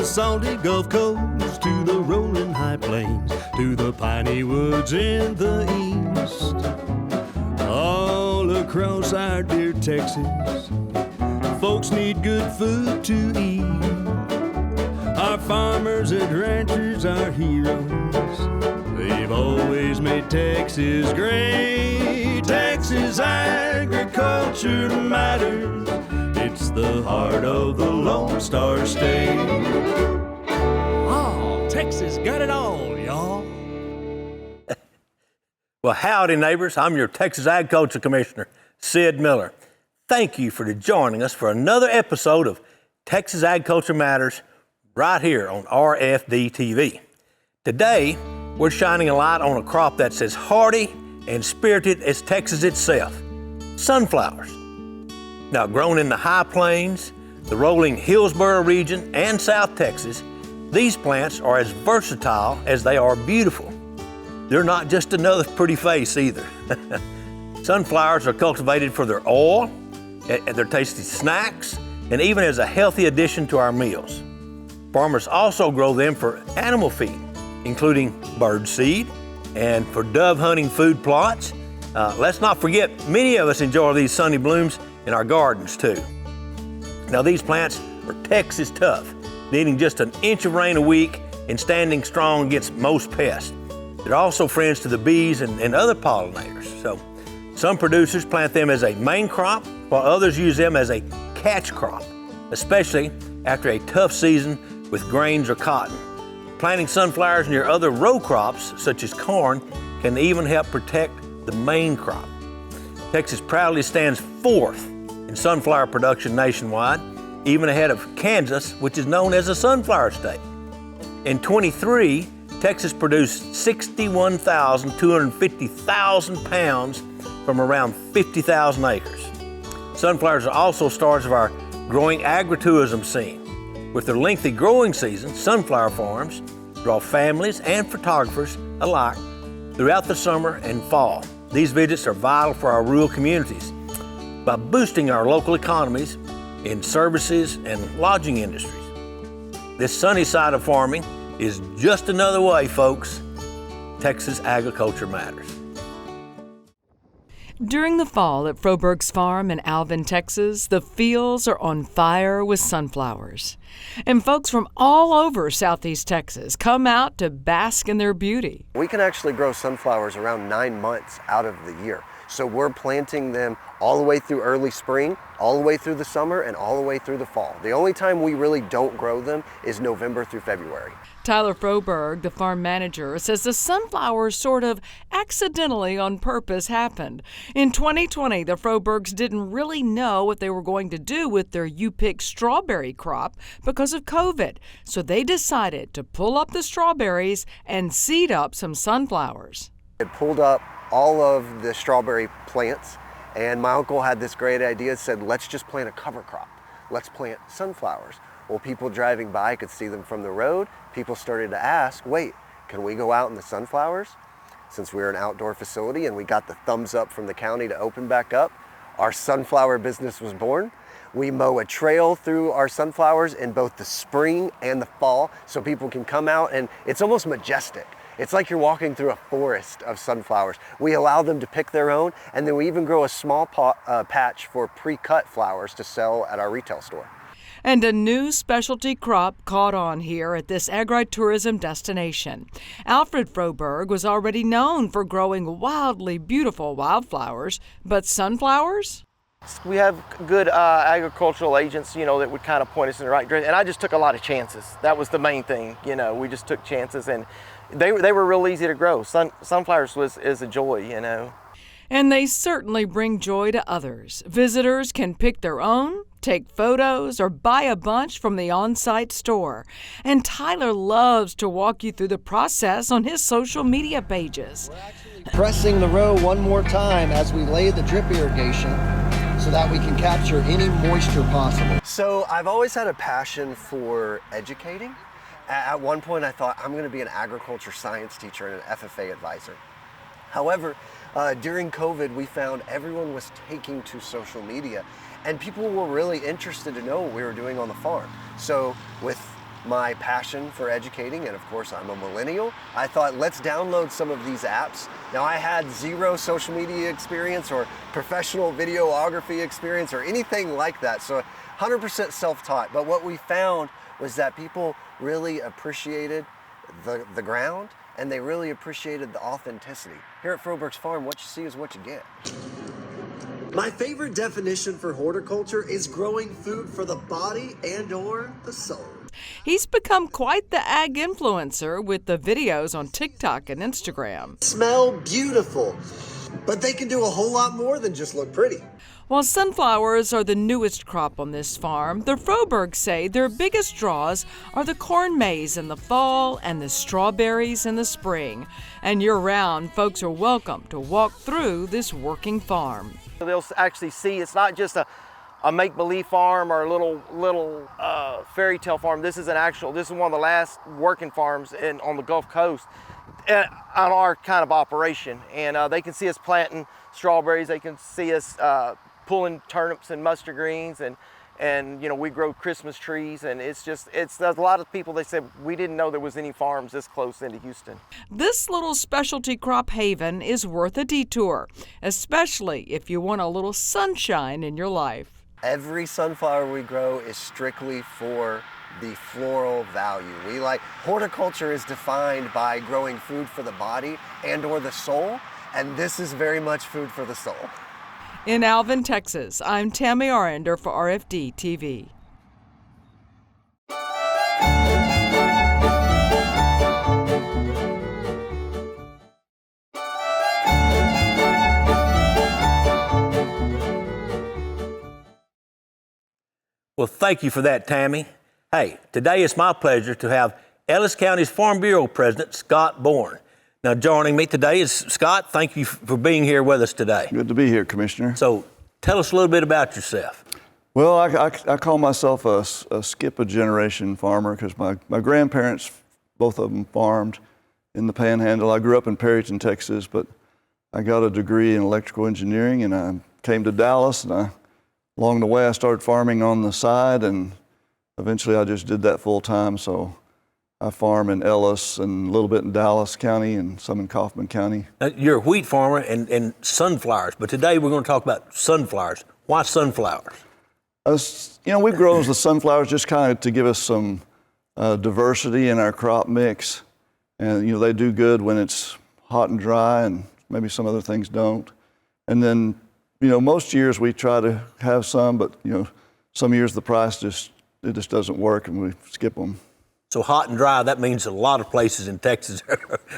salty Gulf Coast to the rolling high plains, to the piney woods in the east. All across our dear Texas, folks need good food to eat. Our farmers and ranchers are heroes. They've always made Texas great. Texas agriculture matters. It's the heart of the Lone Star State. Oh, Texas got it all, y'all. Well, howdy, neighbors. I'm your Texas Agriculture Commissioner, Sid Miller. Thank you for joining us for another episode of Texas Agriculture Matters right here on RFD-TV. Today, we're shining a light on a crop that's as hardy and spirited as Texas itself, sunflowers. Now, grown in the high plains, the rolling Hillsborough region, and South Texas, these plants are as versatile as they are beautiful. They're not just another pretty face either. Sunflowers are cultivated for their oil, their tasty snacks, and even as a healthy addition to our meals. Farmers also grow them for animal feed, including bird seed and for dove hunting food plots. Let's not forget, many of us enjoy these sunny blooms in our gardens too. Now, these plants are Texas tough, needing just an inch of rain a week and standing strong against most pests. They're also friends to the bees and other pollinators. So some producers plant them as a main crop, while others use them as a catch crop, especially after a tough season with grains or cotton. Planting sunflowers near other row crops, such as corn, can even help protect the main crop. Texas proudly stands fourth in sunflower production nationwide, even ahead of Kansas, which is known as a sunflower state. In 23, Texas produced 61,250,000 pounds from around 50,000 acres. Sunflowers are also stars of our growing agritourism scene. With their lengthy growing season, sunflower farms draw families and photographers alike throughout the summer and fall. These visits are vital for our rural communities by boosting our local economies in services and lodging industries. This sunny side of farming is just another way, folks. Texas agriculture matters. During the fall at Froberg's farm in Alvin, Texas, the fields are on fire with sunflowers. And folks from all over Southeast Texas come out to bask in their beauty. We can actually grow sunflowers around 9 months out of the year. So we're planting them all the way through early spring, all the way through the summer, and all the way through the fall. The only time we really don't grow them is November through February. Tyler Froberg, the farm manager, says the sunflowers sort of accidentally on purpose happened. In 2020, the Frobergs didn't really know what they were going to do with their U-Pick strawberry crop because of COVID. So they decided to pull up the strawberries and seed up some sunflowers. It pulled up all of the strawberry plants, and my uncle had this great idea, said, let's just plant a cover crop. Let's plant sunflowers. Well, people driving by could see them from the road. People started to ask, wait, can we go out in the sunflowers? Since we're an outdoor facility and we got the thumbs up from the county to open back up, our sunflower business was born. We mow a trail through our sunflowers in both the spring and the fall so people can come out, and it's almost majestic. It's like you're walking through a forest of sunflowers. We allow them to pick their own, and then we even grow a small patch for pre-cut flowers to sell at our retail store. And a new specialty crop caught on here at this agritourism destination. Alfred Froberg was already known for growing wildly beautiful wildflowers, but sunflowers? We have good agricultural agents, that would kind of point us in the right direction. And I just took a lot of chances. That was the main thing, we just took chances, and they were real easy to grow. Sunflowers is a joy, And they certainly bring joy to others. Visitors can pick their own, take photos, or buy a bunch from the on-site store. And Tyler loves to walk you through the process on his social media pages. Pressing the row one more time as we lay the drip irrigation so that we can capture any moisture possible. So I've always had a passion for educating. At one point I thought I'm going to be an agriculture science teacher and an FFA advisor. However, during COVID, we found everyone was taking to social media, and people were really interested to know what we were doing on the farm. So with my passion for educating, and of course I'm a millennial, I thought let's download some of these apps. Now I had zero social media experience or professional videography experience or anything like that, so 100% self-taught. But what we found was that people really appreciated the ground, and they really appreciated the authenticity. Here at Froberg's Farm, what you see is what you get. My favorite definition for horticulture is growing food for the body and or the soul. He's become quite the ag influencer with the videos on TikTok and Instagram. Smell beautiful, but they can do a whole lot more than just look pretty. While sunflowers are the newest crop on this farm, the Frobergs say their biggest draws are the corn maze in the fall and the strawberries in the spring. And year-round, folks are welcome to walk through this working farm. They'll actually see it's not just a make-believe farm or a little fairy tale farm. This is one of the last working farms on the Gulf Coast on our kind of operation. And they can see us planting strawberries. They can see us pulling turnips and mustard greens, and you know, we grow Christmas trees, and there's a lot of people, they said, we didn't know there was any farms this close into Houston. This little specialty crop haven is worth a detour, especially if you want a little sunshine in your life. Every sunflower we grow is strictly for the floral value. Horticulture is defined by growing food for the body and or the soul, and this is very much food for the soul. In Alvin, Texas, I'm Tammy Arender for RFD-TV. Well, thank you for that, Tammy. Hey, today it's my pleasure to have Ellis County's Farm Bureau President, Scott Bourne. Now, joining me today is Scott. Thank you for being here with us today. Good to be here, Commissioner. So, tell us a little bit about yourself. Well, I call myself a skip-a-generation farmer because my grandparents, both of them, farmed in the Panhandle. I grew up in Perryton, Texas, but I got a degree in electrical engineering, and I came to Dallas, and along the way I started farming on the side, and eventually I just did that full-time. So I farm in Ellis and a little bit in Dallas County and some in Kaufman County. Now, you're a wheat farmer and sunflowers, but today we're going to talk about sunflowers. Why sunflowers? We grow the sunflowers just kind of to give us some diversity in our crop mix. And, they do good when it's hot and dry, and maybe some other things don't. And then, most years we try to have some, but, some years the price just doesn't work and we skip them. So hot and dry, that means a lot of places in Texas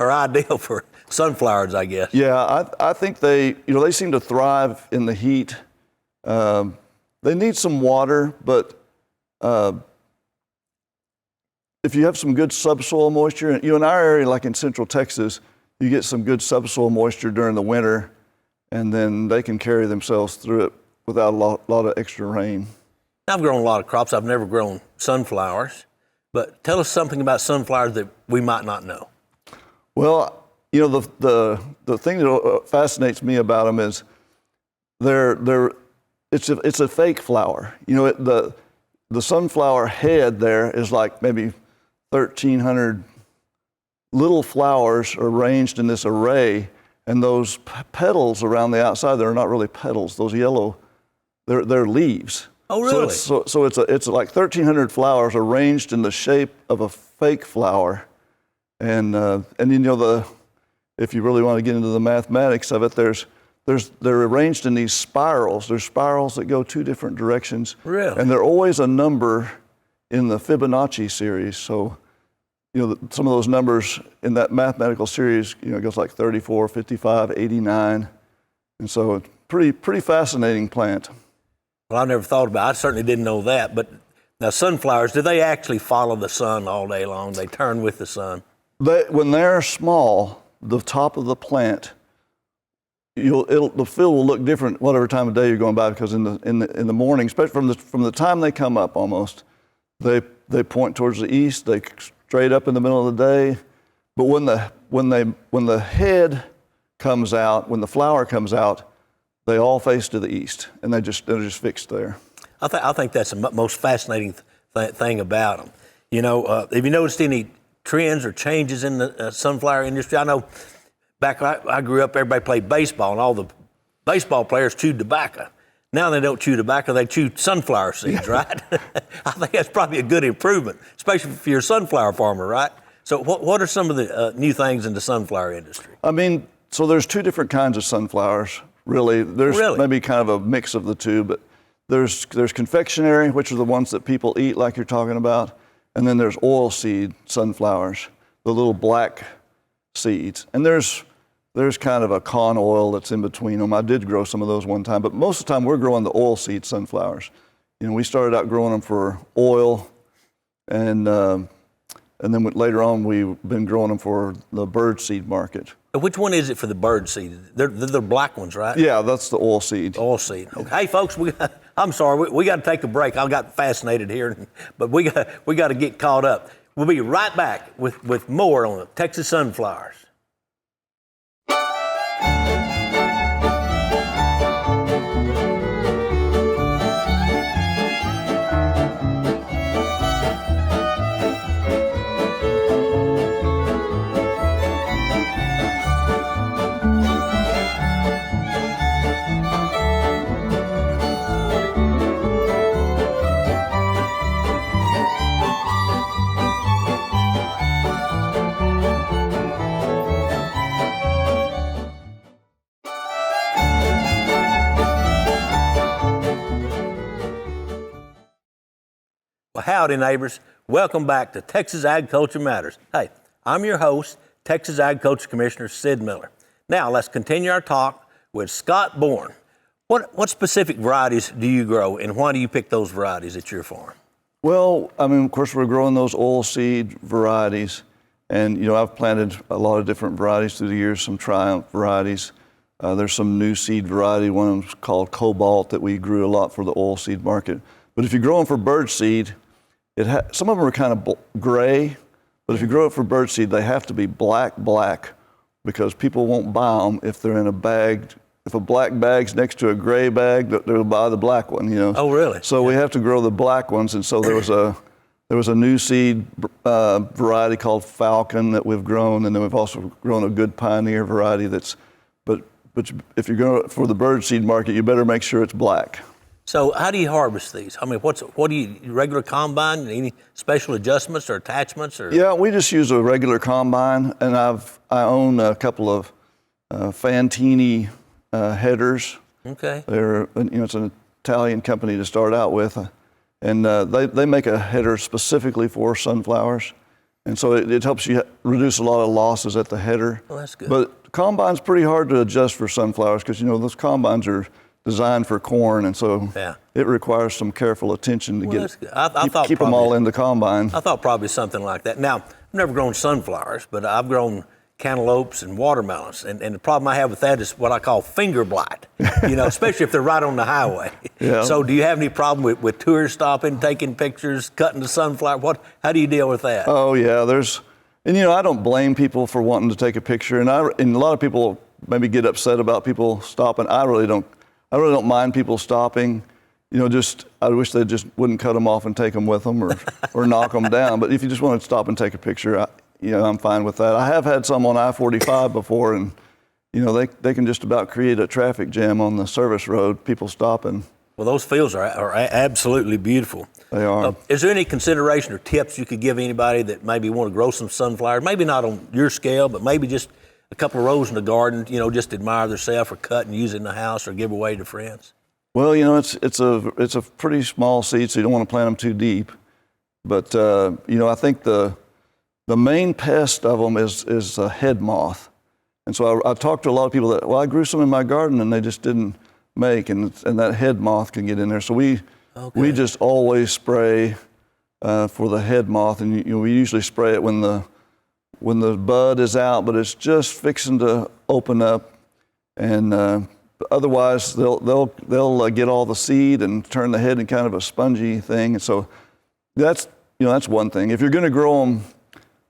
are ideal for sunflowers, I guess. Yeah, I think they seem to thrive in the heat. They need some water, but if you have some good subsoil moisture, in our area, like in Central Texas, you get some good subsoil moisture during the winter, and then they can carry themselves through it without a lot of extra rain. I've grown a lot of crops. I've never grown sunflowers. But tell us something about sunflowers that we might not know. Well, the thing that fascinates me about them is it's a fake flower. The sunflower head there is like maybe 1,300 little flowers arranged in this array, and those petals around the outside, they're not really petals. Those yellow, they're leaves. Oh, really? So it's like 1,300 flowers arranged in the shape of a fake flower, and if you really want to get into the mathematics of it, they're arranged in these spirals. There's spirals that go two different directions. Really? And they're always a number in the Fibonacci series. So, some of those numbers in that mathematical series, it goes like 34, 55, 89, and so it's pretty fascinating plant. Well, I never thought about it. I certainly didn't know that. But now sunflowers, do they actually follow the sun all day long? They turn with the sun? When they're small, the top of the plant, the field will look different whatever time of day you're going by, because in the morning, especially from the time they come up almost, they point towards the east. They straight up in the middle of the day. But when the head comes out, when the flower comes out, they all face to the east, and they're just fixed there. I think that's the most fascinating thing about them. Have you noticed any trends or changes in the sunflower industry? I know back when I grew up, everybody played baseball, and all the baseball players chewed tobacco. Now they don't chew tobacco, they chew sunflower seeds, right? I think that's probably a good improvement, especially if you're a sunflower farmer, right? So what are some of the new things in the sunflower industry? I mean, so there's two different kinds of sunflowers, really. There's maybe kind of a mix of the two, but there's confectionery, which are the ones that people eat like you're talking about, and then there's oilseed sunflowers, the little black seeds. And there's kind of a con oil that's in between them. I did grow some of those one time, but most of the time we're growing the oilseed sunflowers. We started out growing them for oil, and then later on we've been growing them for the birdseed market. Which one is it for the birdseed? They're the black ones, right? Yeah, that's the oilseed. Oilseed. Okay. Hey, folks, I'm sorry, we got to take a break. I got fascinated here, but we got to get caught up. We'll be right back with more on the Texas sunflowers. Well, howdy, neighbors. Welcome back to Texas Agriculture Matters. Hey, I'm your host, Texas Agriculture Commissioner Sid Miller. Now, let's continue our talk with Scott Bourne. What specific varieties do you grow, and why do you pick those varieties at your farm? Well, I mean, of course, we're growing those oilseed varieties, and, I've planted a lot of different varieties through the years, some Triumph varieties. There's some new seed variety, one of them's called Cobalt, that we grew a lot for the oilseed market. But if you grow them for birdseed, some of them are kind of gray, but if you grow it for birdseed, they have to be black, because people won't buy them if they're in a bag. If a black bag's next to a gray bag, they'll buy the black one, Oh, really? So we have to grow the black ones, and so there was a new seed variety called Falcon that we've grown, and then we've also grown a good Pioneer variety but if you're going for the birdseed market, you better make sure it's black. So how do you harvest these? I mean, what do you, regular combine, any special adjustments or attachments? Or? Yeah, we just use a regular combine, and I own a couple of Fantini headers. Okay. It's an Italian company to start out with, and they make a header specifically for sunflowers, and so it helps you reduce a lot of losses at the header. Well, that's good. But combine's pretty hard to adjust for sunflowers because those combines are designed for corn, and so it requires some careful attention to keep them all in the combine. I thought probably something like that. Now, I've never grown sunflowers, but I've grown cantaloupes and watermelons, and the problem I have with that is what I call finger blight, especially if they're right on the highway. Yeah. So do you have any problem with tourists stopping, taking pictures, cutting the sunflower? How do you deal with that? Oh, yeah, I don't blame people for wanting to take a picture, and a lot of people maybe get upset about people stopping. I really don't mind people stopping. I wish they just wouldn't cut them off and take them with them or knock them down. But if you just want to stop and take a picture, I'm fine with that. I have had some on I-45 before, and they can just about create a traffic jam on the service road, people stopping. Well, those fields are absolutely beautiful. They are. Is there any consideration or tips you could give anybody that maybe want to grow some sunflowers? Maybe not on your scale, but maybe just a couple of rows in the garden, just admire themselves or cut and use it in the house or give away to friends? Well, it's a pretty small seed, so you don't want to plant them too deep. But I think the main pest of them is a head moth. And so I talked to a lot of people that, I grew some in my garden and they just didn't make, and that head moth can get in there. So we just always spray for the head moth, and we usually spray it when the bud is out, but it's just fixing to open up, and otherwise they'll get all the seed and turn the head in kind of a spongy thing. And so that's one thing. If you're going to grow them,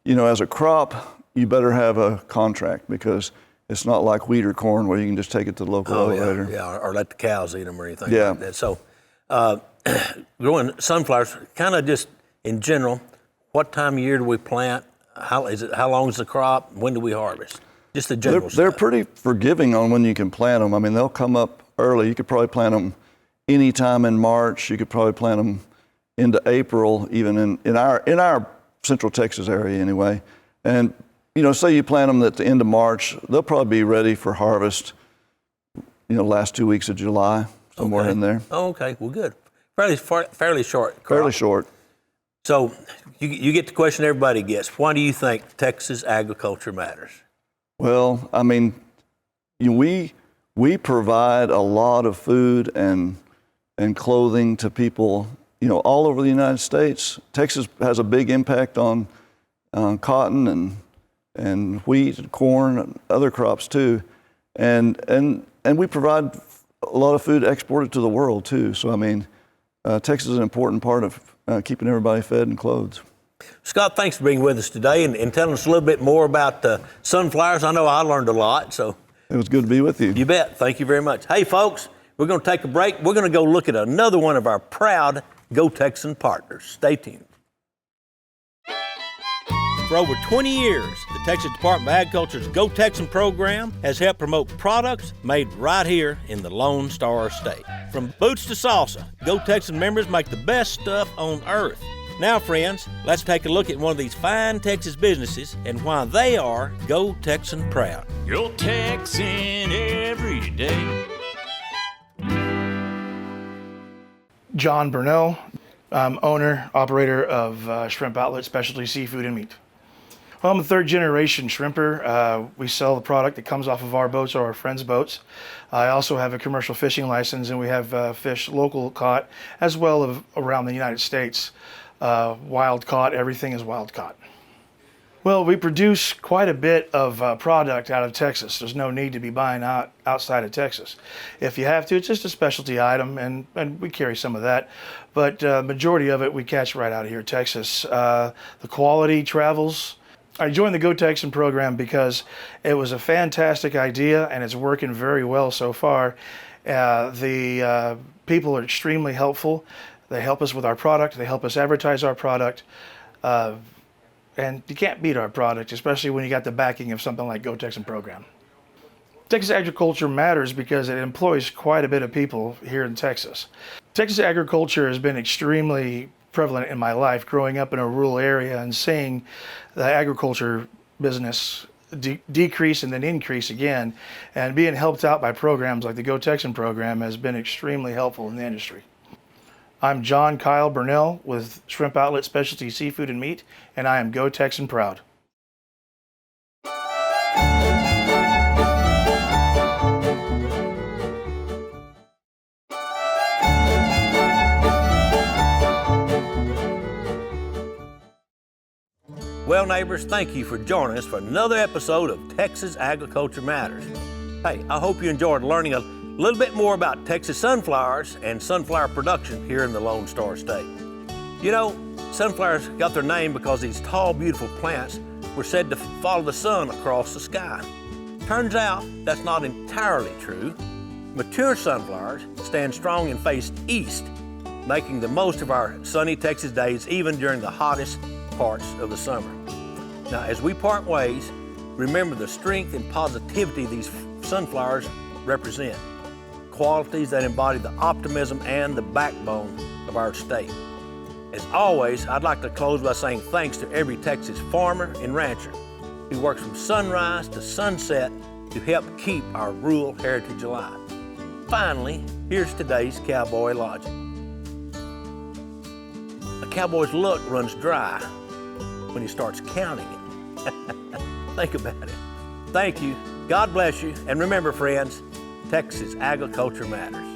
as a crop, you better have a contract, because it's not like wheat or corn where you can just take it to the local elevator. Yeah, or let the cows eat them or anything like that. So growing sunflowers, kind of just in general, What time of year do we plant? How long is the crop? When do we harvest? Just the general They're stuff. pretty forgiving on when you can plant them. I mean, they'll come up early. You could probably plant them anytime in March. You could probably plant them into April, even in our Central Texas area anyway. And say you plant them at the end of March, they'll probably be ready for harvest. Last 2 weeks of July, somewhere in there. Oh, okay. Well, good. Fairly short crop. Fairly short. So you get the question everybody gets. Why do you think Texas agriculture matters? Well, I mean, we provide a lot of food and clothing to people, all over the United States. Texas has a big impact on cotton and wheat and corn and other crops too, and we provide a lot of food exported to the world too. So I mean, Texas is an important part of keeping everybody fed and clothed. Scott, thanks for being with us today and telling us a little bit more about sunflowers. I know I learned a lot, so. It was good to be with you. You bet. Thank you very much. Hey, folks, we're going to take a break. We're going to go look at another one of our proud Go Texan partners. Stay tuned. For over 20 years, the Texas Department of Agriculture's Go Texan program has helped promote products made right here in the Lone Star State. From boots to salsa, Go Texan members make the best stuff on earth. Now, friends, let's take a look at one of these fine Texas businesses and why they are Go Texan proud. Go Texan every day. John Burnell. I'm owner, operator of Shrimp Outlet Specialty Seafood and Meat. Well, I'm a third generation shrimper. We sell the product that comes off of our boats or our friends' boats. I also have a commercial fishing license, and we have fish local caught as well as around the United States. Wild caught, everything is wild caught. Well, we produce quite a bit of product out of Texas. There's no need to be buying outside of Texas. If you have to, it's just a specialty item, and we carry some of that. But majority of it we catch right out of here, Texas. The quality travels. I joined the Go Texan program because it was a fantastic idea, and it's working very well so far. The people are extremely helpful. They help us with our product. They help us advertise our product. And you can't beat our product, especially when you got the backing of something like Go Texan program. Texas agriculture matters because it employs quite a bit of people here in Texas. Texas agriculture has been extremely prevalent in my life, growing up in a rural area and seeing the agriculture business decrease and then increase again. And being helped out by programs like the Go Texan program has been extremely helpful in the industry. I'm John Kyle Burnell with Shrimp Outlet Specialty Seafood and Meat, and I am Go Texan proud. Well, neighbors, thank you for joining us for another episode of Texas Agriculture Matters. Hey, I hope you enjoyed learning a little bit more about Texas sunflowers and sunflower production here in the Lone Star State. Sunflowers got their name because these tall, beautiful plants were said to follow the sun across the sky. Turns out that's not entirely true. Mature sunflowers stand strong and face east, making the most of our sunny Texas days even during the hottest parts of the summer. Now, as we part ways, remember the strength and positivity these sunflowers represent, qualities that embody the optimism and the backbone of our state. As always, I'd like to close by saying thanks to every Texas farmer and rancher who works from sunrise to sunset to help keep our rural heritage alive. Finally, here's today's cowboy logic. A cowboy's luck runs dry when he starts counting it. Think about it. Thank you. God bless you. And remember, friends, Texas agriculture matters.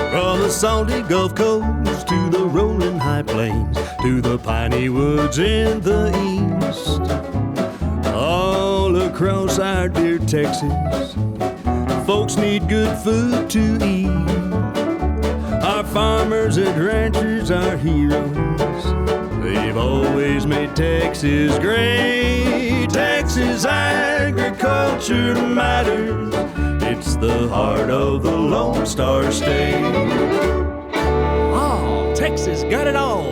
From the salty Gulf Coast to the rolling high plains, to the piney woods in the east, all across our dear Texas, folks need good food to eat. Our farmers and ranchers are heroes. They've always made Texas great. Texas agriculture agriculture matters. It's the heart of the Lone Star State. Oh, Texas got it all.